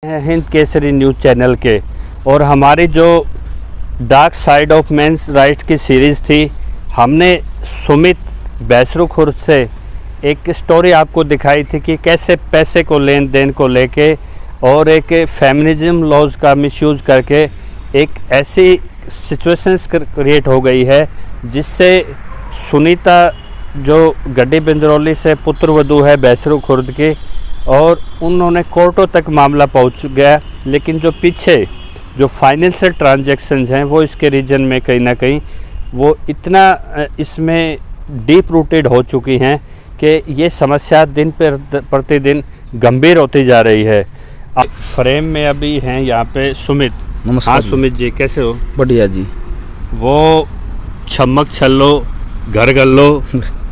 Hind Kesari news channel के और हमारी जो dark side of men's rights की सीरीज़ थी, हमने सुमित बैसरू खुर्द से एक स्टोरी आपको दिखाई थी कि कैसे पैसे को लेन देन को लेके और एक फेमिनिज्म लॉज का मिसयूज़ करके एक ऐसी सिचुएशंस क्रिएट हो गई है जिससे सुनीता जो गड्डी बिंदरौली से पुत्रवधू है बैसरू खुर्द की, और उन्होंने कोर्टों तक मामला पहुंच गया, लेकिन जो पीछे जो फाइनेंशियल ट्रांजैक्शंस हैं वो इसके रीजन में कहीं ना कहीं वो इतना इसमें डीप रूटेड हो चुकी हैं कि ये समस्या दिन पर प्रतिदिन गंभीर होती जा रही है। फ्रेम में अभी हैं यहाँ पे सुमित। नमस्कार। हाँ सुमित जी, कैसे हो? बढ़िया जी। वो छमक छल्लो घर गल्लो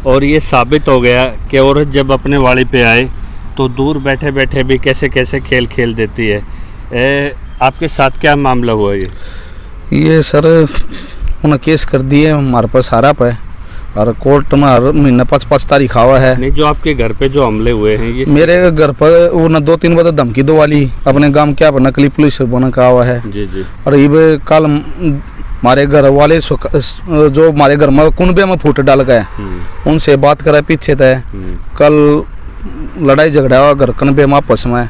और ये साबित हो गया कि औरत जब अपने वाली पे आए तो दूर बैठे बैठे भी कैसे कैसे खेल खेल देती है। आपके साथ क्या मामला हुआ ये सर उन्होंने केस कर दिए हमारे पास सारा पे, और कोर्ट में हर महीना 5-5 तारीख आवा है। नहीं, जो आपके घर पे जो हमले हुए हैं ये मेरे घर पर वो न 2-3 बजे धमकी दो वाली अपने गांव क्या नकली पुलिस बना का हुआ है जी जी। और ये कल हमारे घर वाले जो हमारे घर में कुनबे में फूट डाल गए उनसे बात करे पीछे थे। कल लड़ाई झगड़ा हुआ घर कनबे में आपस में।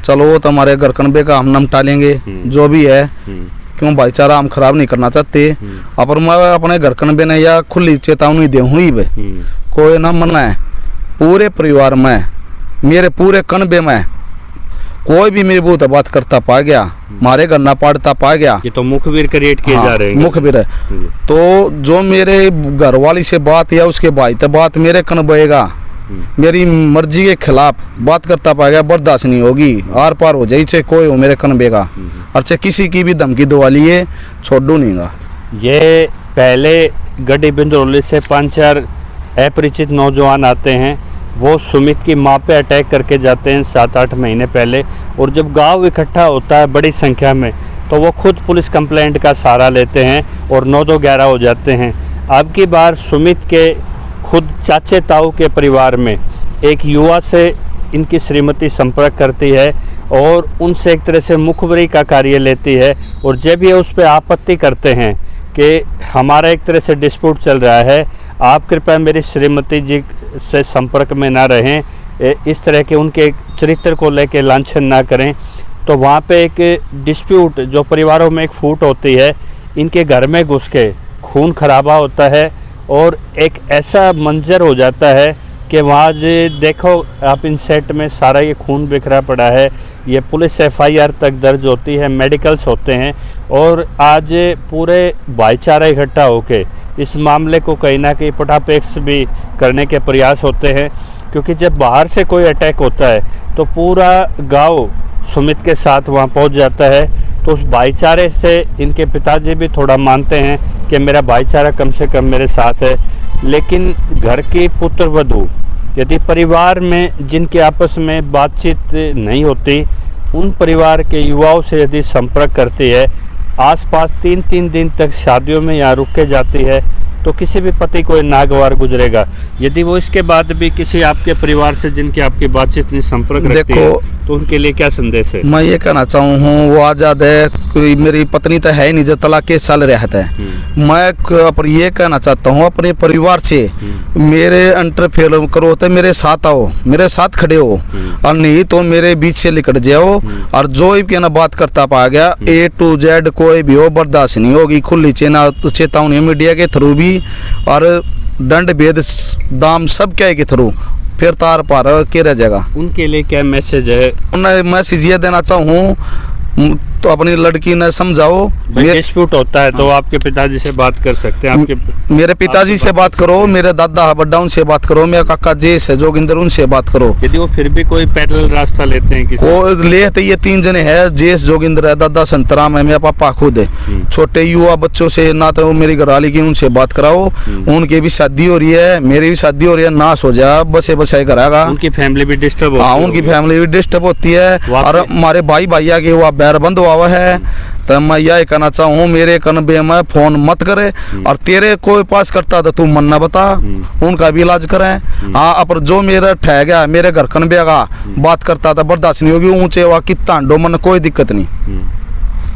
चलो वो तो हमारे घर कनबे का हम निपटा लेंगे जो भी है, क्यों भाईचारा हम खराब नहीं करना चाहते। पर मैं अपने घर कनबे ने या खुली चेतावनी दे हुई बे कोई ना मना है। पूरे परिवार में मेरे पूरे कनबे में कोई भी मेरी बहुत बात करता पा गया, हमारे घर ना पाड़ता पा गया। ये तो मुखबिर क्रिएट किए जा रहे हैं। मुखबिर है तो जो मेरे घर वाली से बात या उसके भाई से बात मेरे कन बहेगा, मेरी मर्जी के खिलाफ बात करता पाएगा, बर्दाश्त नहीं होगी। आर पार हो जाए चाहे कोई हो मेरे कनबे का, और चाहे किसी की भी धमकी दवा लिए छोड़ू नहींगा। ये पहले गड्डी बिंदरौली से 5-4 अपरिचित नौजवान आते हैं, वो सुमित की माँ पे अटैक करके जाते हैं 7-8 महीने पहले, और जब गांव इकट्ठा होता है बड़ी संख्या में तो वो खुद पुलिस कंप्लेंट का सहारा लेते हैं और 9-2-11 हो जाते हैं। अब की बार सुमित के खुद चाचे ताऊ के परिवार में एक युवा से इनकी श्रीमती संपर्क करती है और उनसे एक तरह से मुखबरी का कार्य लेती है, और जब ये उस पर आपत्ति करते हैं कि हमारा एक तरह से डिस्प्यूट चल रहा है, आप कृपया मेरी श्रीमती जी से संपर्क में ना रहें, इस तरह के उनके चरित्र को लेकर लांछन ना करें, तो वहाँ पे एक डिस्प्यूट जो परिवारों में एक फूट होती है, इनके घर में घुस के खून खराबा होता है और एक ऐसा मंजर हो जाता है कि वहाँ देखो आप इन सेट में सारा ये खून बिखरा पड़ा है। ये पुलिस FIR तक दर्ज होती है, मेडिकल्स होते हैं, और आज पूरे भाईचारा इकट्ठा होके इस मामले को कहीं ना कहीं पटापेक्ष भी करने के प्रयास होते हैं, क्योंकि जब बाहर से कोई अटैक होता है तो पूरा गांव सुमित के साथ वहाँ पहुँच जाता है। तो उस भाईचारे से इनके पिताजी भी थोड़ा मानते हैं कि मेरा भाईचारा कम से कम मेरे साथ है। लेकिन घर की पुत्रवधू यदि परिवार में जिनके आपस में बातचीत नहीं होती, उन परिवार के युवाओं से यदि संपर्क करती है, आसपास 3-3 दिन तक शादियों में यहाँ रुक के जाती है, तो किसी भी पति को नागवार गुजरेगा। यदि वो इसके बाद भी किसी आपके परिवार से जिनकी आपकी बातचीत नहीं संपर्क रखती है, तो उनके लिए क्या संदेश है? मैं ये कहना चाहूँ हूँ वो आज़ाद है, कोई मेरी पत्नी तो है नहीं जो तलाक के चल रहा है। मैं ये कहना चाहता हूँ अपने परिवार से मेरे इंटरफेयर करो तो मेरे साथ आओ, मेरे साथ खड़े हो, और नहीं तो मेरे बीच से निकट जाओ। और जो भी ना बात करता पा गया A to Z कोई भी हो बर्दाश्त नहीं होगी। खुली चेतावनी मीडिया के थ्रू भी और दंड भेद दाम सब क्या के थ्रू फिर तार पार के रह जाएगा। उनके लिए क्या मैसेज है? उन्हें मैसेज ये देना चाहूँ तो अपनी लड़की ने समझाओ। डिस्प्यूट होता है तो आपके पिताजी से बात कर सकते हैं। आपके मेरे पिताजी से बात करो, मेरे दादा बड्डा उनसे बात करो, मेरे काका जेस है जोगिंदर उनसे बात करो। यदि वो फिर भी कोई पैरेलल रास्ता लेते हैं किसी वो लेते ये 3 जने हैं, जेस जोगिंदर है, दादा संतराम है, मेरा पापा खुद है। छोटे युवा बच्चों से ना तो मेरी घरवाली की उनसे बात कराओ, उनकी भी शादी हो रही है, मेरी भी शादी हो रही है, नाश हो जाए बसे बसाए कराएगा। उनकी फैमिली भी डिस्टर्ब हाँ, उनकी फैमिली भी डिस्टर्ब होती है। और हमारे भाई भैया के वो बैर बंद आवा है तो मैं यह कहना चाहूँ मेरे कनबे में फोन मत करे, और तेरे कोई पास करता तो तू मन ना बता, उनका भी इलाज करें। हाँ अब जो मेरा ठह गया मेरे घर कनबे का बात करता था बर्दाश्त नहीं होगी, ऊंचे वा कितना डो मन कोई दिक्कत नहीं।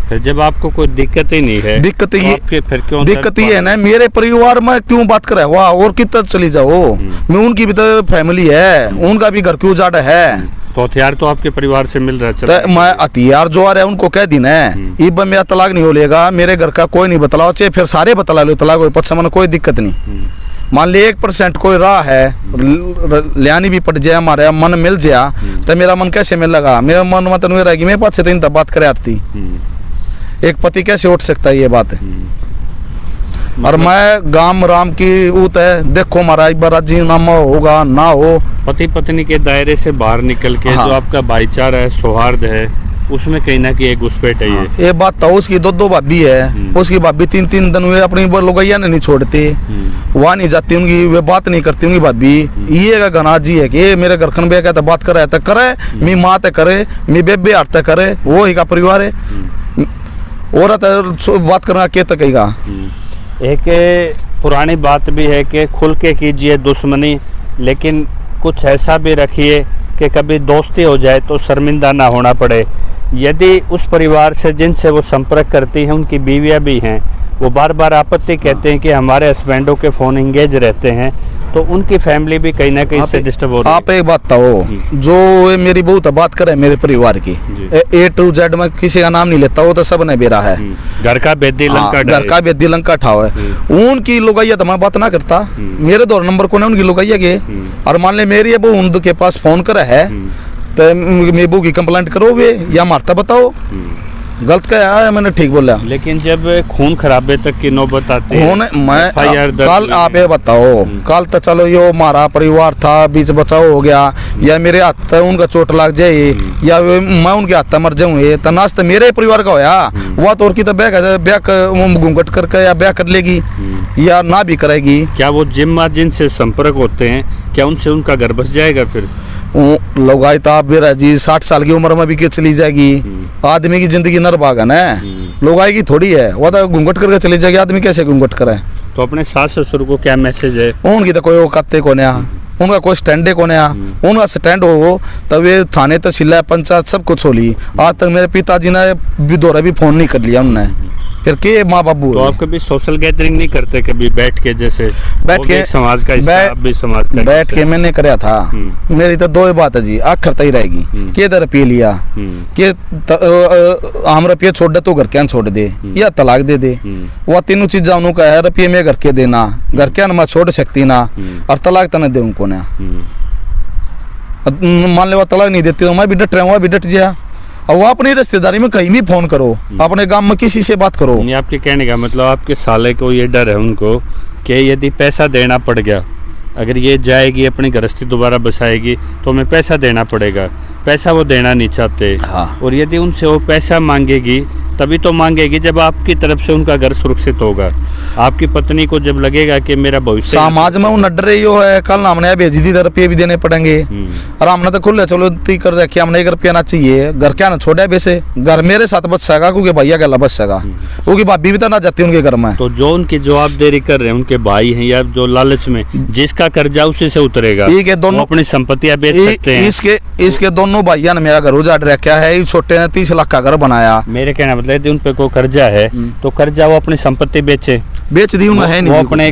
फिर जब आपको कोई दिक्कत ही नहीं है, दिक्कत ये फिर क्यों दिक्कत ये है ना, मेरे परिवार में क्यों बात करे वाह और कितना चली जाओ, मैं उनकी भी तो फैमिली है, उनका भी घर क्यों जाड़ा है। तो हथियार तो आपके परिवार से मिल रहा है, तो मैं हथियार जो आ रहा है उनको कह दी ना, इब मेरा तलाक नहीं हो लेगा, मेरे घर का कोई नहीं बतलाओ, चाहे फिर सारे बतला लो तलाक हो पच्चा मन कोई दिक्कत नहीं। मान ली 1% कोई राह है लियानी भी पड़ जाए हमारे मन मिल जाए तो मेरा मन कैसे मिल लगा, मेरा मन मत नहीं रहेगी मेरे पास से तो बात करे आती, एक पति कैसे उठ सकता है ये बात है। और मैं गांव राम की ऊत है, देखो महाराज बराजी नामा होगा ना हो, पति पत्नी के दायरे से बाहर निकल के हाँ। जो आपका भाईचारा है, सौहार्द है, उसमें कहीं ना कहीं एक घुसपैठ है ये। ये बात तो उसकी दो भाभी है, उसकी भाभी 3 दिन हुए अपनी लोगैया ने नहीं छोड़ती, वहाँ नहीं जाती उनकी, वे बात नहीं करती उनकी भाभी। ये का गना जी है कि ये मेरे घर खन बे तो बात करे तो करे, मी माँ ते करे, मी बेबे हाथ ते करे, वो ही का परिवार है, औरत बात करना के तक कहेगा। एक पुरानी बात भी है कि खुल के कीजिए दुश्मनी, लेकिन कुछ ऐसा भी रखिए कि कभी दोस्ती हो जाए तो शर्मिंदा ना होना पड़े। यदि उस परिवार से जिनसे वो संपर्क करती हैं उनकी बीवियां भी हैं, वो बार बार आपत्ति कहते हैं कि हमारे हस्बैंडों के फ़ोन इंगेज रहते हैं, तो उनकी फैमिली भी कहीं ना कहीं से डिस्टर्ब हो रही है। आप एक बात बताओ, जो ये मेरी बहुत बात करे मेरे परिवार की A to Z में किसी का नाम नहीं लेता, वो तो सब ने बेरा है, घर का बेदी लंका, घर का बेदी लंका ठाव है, उनकी लोगैया तो मैं बात ना करता, मेरे 2 नंबर को ना उनकी लोगैया के, और मान ले मेरी अब उनके पास फोन करे है तो मेबू की कंप्लेंट करो वे या मारता बताओ गलत क्या है, मैंने ठीक बोला। लेकिन जब खून खराबे तक की नौबत आती है, मैं कल आप ये बताओ, कल तो चलो यो हमारा परिवार था बीच बचाव हो गया, या मेरे हाथ उनका चोट लग जाए, या मैं उनके हाथ मर जाऊँ, तो नाश तो मेरे परिवार का होया, वह तो और की तो ब्याह घूंघट करके या ब्याह कर लेगी या ना भी करेगी। क्या वो जिम्मा जिनसे संपर्क होते हैं, क्या उनसे उनका घर बस जाएगा? फिर लोगाई तो आप बेरा जी 60 साल की उम्र में भी चली जाएगी, आदमी की जिंदगी नरभागन है, लोगाई की थोड़ी है, वो तो घूंघट करके चली जाएगी, आदमी कैसे घूंघट करे। तो अपने सास ससुर को क्या मैसेज है? उनकी तो कोई औकात को नहीं, उनका कोई स्टैंड को नहीं, उनका स्टैंड हो तब ये थाने तहसील पंचायत सब कुछ हो ली, आज तक मेरे पिताजी ने भी दौरा भी फोन नहीं कर लिया उन्होंने, फिर के माँ बाबू। तो आप कभी सोशल गैदरिंग नहीं करते कभी बैठ के, जैसे बैठ के समाज का हिस्सा, आप भी समाज का बैठ के मैंने कराया था। मेरी तो 2 बात है जी, आखिर तय रहेगी के दर रुपये लिया के हम रुपये छोड़ दे तो घर क्या छोड़ दे या तलाक दे दे, वह तीनों चीजा उनका है, रुपये में घर के देना, घर क्या मैं छोड़ सकती ना, और तलाक तो नहीं दे उनको ना, मान ले वो तलाक नहीं देती तो मैं भी डट रहा हूँ, भी डट गया। और वो अपनी रिश्तेदारी में कहीं भी फोन करो, अपने गांव में किसी से बात करो। आपके कहने का मतलब आपके साले को ये डर है उनको कि यदि पैसा देना पड़ गया, अगर ये जाएगी अपनी गृहस्थी दोबारा बसाएगी तो हमें पैसा देना पड़ेगा, पैसा वो देना नहीं चाहते। हाँ। और यदि उनसे वो पैसा मांगेगी तभी तो मांगेगी जब आपकी तरफ से उनका घर सुरक्षित होगा, आपकी पत्नी को जब लगेगा कि मेरा भविष्य समाज में उन डर रही हो है, कल हमने भेजी दी रुपये भी देने पड़ेंगे, और हमने तो खुले चलो ती कर रखे, हमने 1 रुपया ना चाहिए, घर क्या ना छोड़ा वैसे, घर मेरे साथ बच सकेगा क्योंकि भैया गला बच सकेगा, क्योंकि भाभी भी तो ना जाती उनके घर में। तो जो उनकी जवाबदेही कर रहे हैं उनके भाई हैं, या जो लालच में जिसका कर्जा उसी से उतरेगा, ये दोनों अपनी संपत्तियां बेच सकते हैं। इसके दोनों भाइयों ने मेरा घर उजाड़ रखा है, छोटे ने 30 लाख का घर बनाया। मेरे कहना मतलब यदि उन पे कोई कर्जा है तो कर्जा वो अपनी संपत्ति बेच दी, उन्हें है नहीं, वो अपने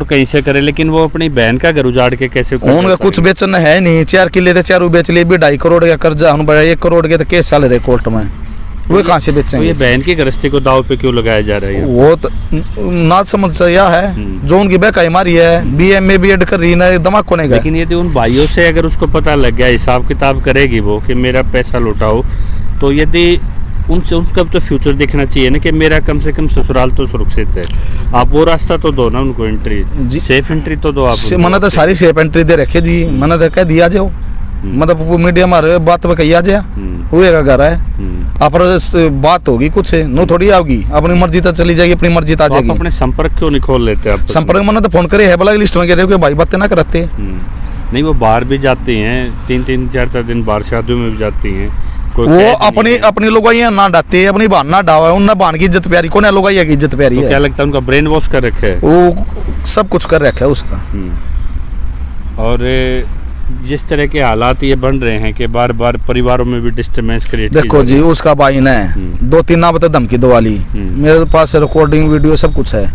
कहीं से करे, लेकिन वो अपनी बहन का घर उजाड़ के कैसे उनका कुछ बेचना है नहीं, 4 किले थे 4 बेच लिए, 2.5 करोड़ का कर्जा, 1 करोड़ के तो केस चल रहे कोर्ट में, वो कहाँ से बेचेंगे? तो ये बहन की गृहस्थी को दाव पे क्यों लगाया जा रहा है? वो तो ना समझ से यह है जो उनकी बेकाई मारी है, BA BEd कर रही है, दिमाग को नहीं गया। लेकिन यदि उन भाइयों से अगर उसको पता लग गया, हिसाब किताब करेगी वो कि मेरा पैसा लौटाओ, तो यदि उनसे उसका तो फ्यूचर देखना चाहिए ना कि मेरा कम से कम ससुराल तो सुरक्षित है, आप वो रास्ता तो दो ना उनको, एंट्री सेफ एंट्री तो दो आप। मैंने तो सारी सेफ एंट्री दे रखे जी, मैंने तो कह दिया जाओ, मतलब वो मीडिया मारे बात में कही आ जाए, हुए का घर है, आप बात होगी कुछ नो थोड़ी आओगी, अपनी मर्जी तक चली जाएगी, अपनी मर्जी आ जाएगी। अपने संपर्क क्यों नहीं खोल लेते आप? संपर्क मैंने तो फोन करे है बोला लिस्ट में कह रहे हो कि भाई बातें ना करते। नहीं, वो बाहर भी जाती हैं, 3-3 4-4 दिन बाहर शादियों में भी जाती हैं, कोई वो कैद अपनी नहीं है। अपनी लोगाइयां ना डाते, अपनी बहन ना डावा, उन बहन की इज्जत प्यारी कौन है, लोगाइया की इज्जत प्यारी तो क्या है। लगता है उनका ब्रेन वॉश कर रखे है? वो सब कुछ कर रखा है उसका। और जिस तरह के हालात ये बन रहे हैं कि बार बार परिवारों में भी डिस्टर्बेंस क्रिएट देखो जी, उसका भाई ने 2-3 ना बता धमकी दो वाली, मेरे पास रिकॉर्डिंग वीडियो सब कुछ है।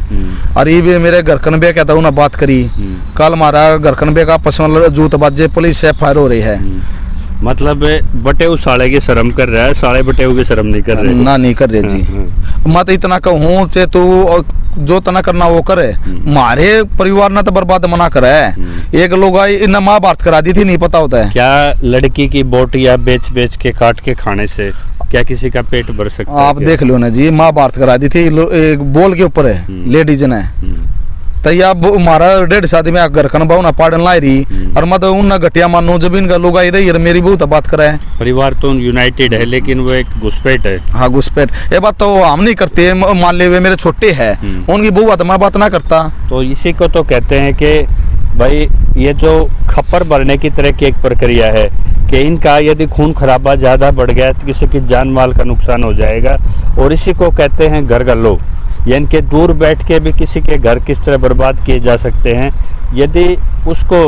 अरे भी मेरे घर कनबे कहता हूँ ना बात करी, कल हमारा घर कनबे का पसंद जूत बाजे पुलिस से FIR हो रही है। मतलब बटे उस साले की शर्म कर रहा है, साले बटे की शर्म नहीं कर रहे। ना नहीं कर रहे जी। मैं तो इतना कहूँ चे तू जो तना करना वो करे, हमारे परिवार ने तो बर्बाद मना करा है। एक लोग आई इन महाभारत करा दी थी, नहीं पता होता है क्या लड़की की बोटियां बेच बेच के काट के खाने से क्या किसी का पेट भर सकता है? आप देख लो ना जी, महाभारत करा दी थी, एक बोल के ऊपर है लेडीज ने तैया हमारा 1.5 शादी में घर कन बहु ना पाड़न लाई रही, और मैं तो उन घटिया मानो जब इनका लोग आई रही, मेरी बहुत बात करा है। परिवार तो यूनाइटेड है लेकिन वो एक घुसपैठ है। हाँ घुसपैठ, ये बात तो हम नहीं करते, मान ले वे मेरे छोटे हैं, उनकी बहु मैं बात ना करता। तो इसी को तो कहते हैं कि भाई ये जो खप्पर भरने की तरह की एक प्रक्रिया है कि इनका यदि खून खराबा ज़्यादा बढ़ गया तो किसी की जान माल का नुकसान हो जाएगा, और इसी को कहते हैं घर गल्लो, यानी कि दूर बैठ के भी किसी के घर किस तरह बर्बाद किए जा सकते हैं। यदि उसको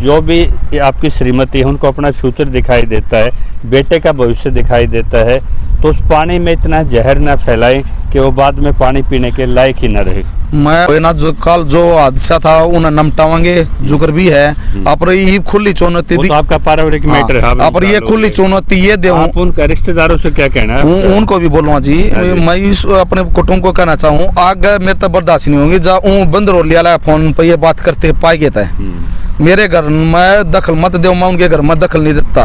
जो भी आपकी श्रीमती है उनको अपना फ्यूचर दिखाई देता है, बेटे का भविष्य दिखाई देता है, तो उस पानी में इतना जहर ना फैलाएं कि वो बाद में पानी पीने के लायक ही ना रहे। मैं ना जो कल जो हादसा था उन्हें नमटावांगे जुकर भी है, पर ये खुली चुनौती वो तो आपका पारिवारिक मैटर है, पर ये खुली चुनौती ये दे आप उनका रिश्तेदारों से क्या कहना है? उनको भी बोलूँगा जी, मैं इस अपने कुटुंब को कहना चाहूँ, आगे मैं तो बर्दाश्त नहीं होंगी जा बंद रो लिया फोन पर ये बात करते पाई गया है। मेरे घर में दखल मत दो, मैं उनके घर में दखल नहीं देता,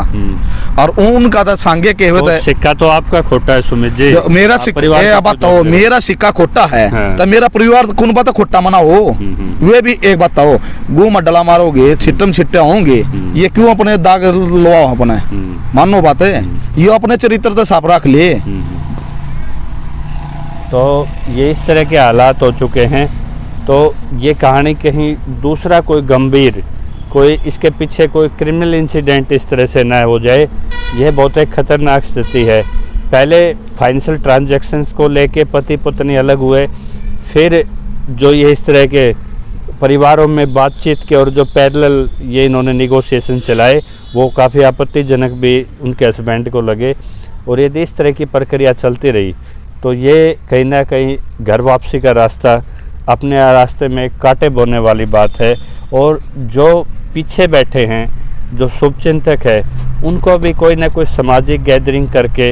और उनका तो सांगे के हुए सिक्का तो आपका खोटा है सुमित जी, मेरा सिक्का बताओ, मेरा सिक्का खोटा है तो मेरा परिवार कौन बात खोटा मना हो? वे भी एक बताओ, गु मडला मारोगे छिट्टम छिट्टे होंगे, ये क्यों अपने दाग लो अपने? मानो बात है, ये अपने चरित्र तो साफ रख ले। तो ये इस तरह के हालात हो चुके हैं। तो ये कहानी कहीं दूसरा कोई गंभीर, कोई इसके पीछे कोई क्रिमिनल इंसिडेंट इस तरह से ना हो जाए, यह बहुत एक खतरनाक स्थिति है। पहले फाइनेंशियल ट्रांजैक्शंस को लेके पति पत्नी अलग हुए, फिर जो ये इस तरह के परिवारों में बातचीत के और जो पैरेलल ये इन्होंने निगोशिएशन चलाए वो काफ़ी आपत्तिजनक भी उनके हस्बैंड को लगे, और यदि इस तरह की प्रक्रिया चलती रही तो ये कहीं ना कहीं घर वापसी का रास्ता अपने रास्ते में कांटे बोने वाली बात है। और जो पीछे बैठे हैं, जो शुभचिंतक है, उनको भी कोई ना कोई सामाजिक गैदरिंग करके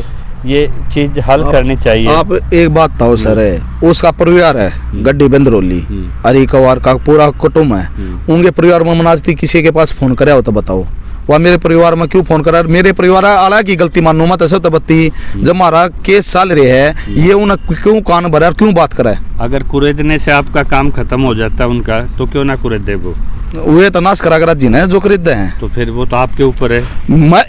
ये चीज़ हल करनी चाहिए। आप एक बात बताओ सर, है उसका परिवार है गड्डी बंदरोली, हरी कवार का पूरा कुटुंब है, उनके परिवार में मनाजती किसी के पास फोन कराया हो तो बताओ, वह मेरे परिवार में क्यों फोन करा? मेरे परिवार आला की गलती मानू मत ऐसे तो बत्ती, जब हमारा केस चल रहे है, ये उन क्यों कान भरा, क्यों बात करा है? अगर कुरेदने से आपका काम खत्म हो जाता है उनका, तो क्यों ना कुरेद दे वो तो नाश करा जी ने जो खरीदते हैं, तो फिर वो तो आपके ऊपर है।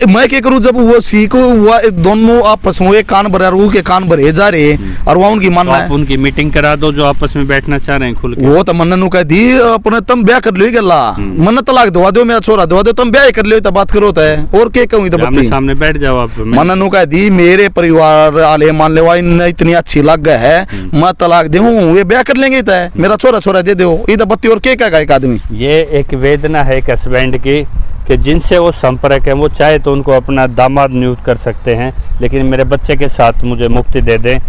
मैं क्या करूं? जब वो सीखो हुआ दोनों आपस में एक कान भरे, रू के कान भरे जा रहे, और वह उनकी मानना है उनकी मीटिंग करा दो जो आपस में बैठना चाह रहे हैं खुल के। वो तो मन नु कह दी अपने तुम ब्याह कर लो गला, मन तलाक दवा दो, मेरा छोरा दवा दो, तुम ब्याह कर लो तो बात करो तो है, और क्या कहूं? तो बत्ती सामने बैठ जाओ आप। मन नु कह दी मेरे परिवार वाले मान ले इतनी अच्छी लग है, मैं तलाक दूं, ये ब्याह कर लेंगे तो मेरा छोरा छोरा दे दो, ये तो बत्ती और क्या कहेगा एक आदमी? ये एक वेदना है एक हस्बैंड की कि जिनसे वो संपर्क है, वो चाहे तो उनको अपना दामाद नियुक्त कर सकते हैं, लेकिन मेरे बच्चे के साथ मुझे मुक्ति दे दें।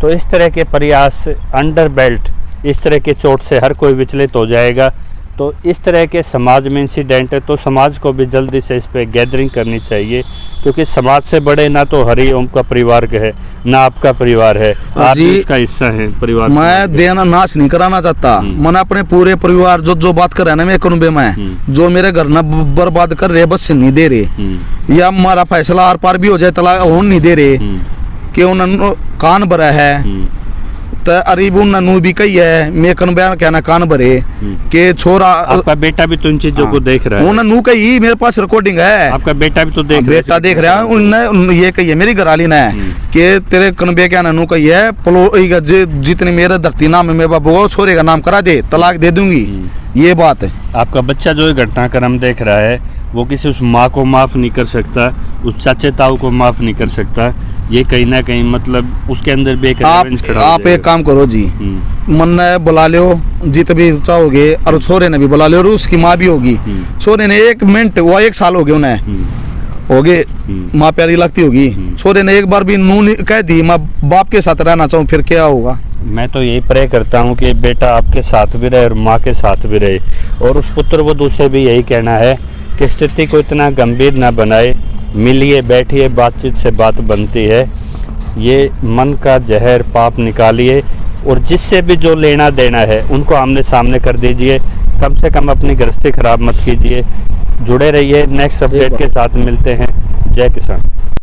तो इस तरह के प्रयास अंडर बेल्ट, इस तरह के चोट से हर कोई विचलित हो जाएगा। तो इस तरह के समाज में इंसिडेंट है तो समाज को भी जल्दी से इस पर गैदरिंग करनी चाहिए, क्योंकि समाज से बड़े ना तो हरि ओम का परिवार है ना आपका परिवार है, आप भी इसका हिस्सा है परिवार। मैं देना नाश नहीं कराना चाहता, मैंने अपने पूरे परिवार जो बात कर रहे हैं ना मेरे कुनबे में, जो मेरे घर ना बर्बाद कर रहे, बस नहीं दे रहे, या हमारा फैसला आर पार भी हो जाए तलाक होन नहीं दे रहे, कि उन्होंने कान भरा है तो अरीब ननू भी कही है, मैं कन बयान कहना कान भरे के छोरा। आपका बेटा भी तो इन चीजों को देख रहा है, उन्होंने कही, मेरे पास रिकॉर्डिंग है, आपका बेटा भी तो बेटा देख रहा है, उन्होंने ये कही है मेरी घरवाली ने कि तेरे कनबे क्या ननू कही है, पलो जितने मेरे धरती नाम है मेरे बाबू को छोरे का नाम करा दे, तलाक दे दूंगी, ये बात है। आपका बच्चा जो घटनाक्रम देख रहा है वो किसी उस माँ को माफ़ नहीं कर सकता, उस चाचे ताऊ को माफ़ नहीं कर सकता। ये कहीं ना कहीं मतलब उसके अंदर भी एक revenge खड़ा हो आप एक जाएगा। काम करो जी, मन ने बुला लो जित भी चाहोगे, और छोरे ने भी बुला लो, और उसकी माँ भी होगी। छोरे ने 1 मिनट, वो 1 साल हो गए उन्हें, हो गए, माँ प्यारी लगती होगी। छोरे ने एक बार भी नून कह दी मैं बाप के साथ रहना चाहूँ, फिर क्या होगा? मैं तो यही प्रे करता हूँ कि बेटा आपके साथ भी रहे और माँ के साथ भी रहे, और उस पुत्रवधू से भी यही कहना है कि स्थिति को इतना गंभीर ना बनाए, मिलिए बैठिए, बातचीत से बात बनती है। ये मन का जहर पाप निकालिए, और जिससे भी जो लेना देना है उनको आमने सामने कर दीजिए। कम से कम अपनी गृहस्थी खराब मत कीजिए। जुड़े रहिए, नेक्स्ट अपडेट के साथ मिलते हैं। जय किसान।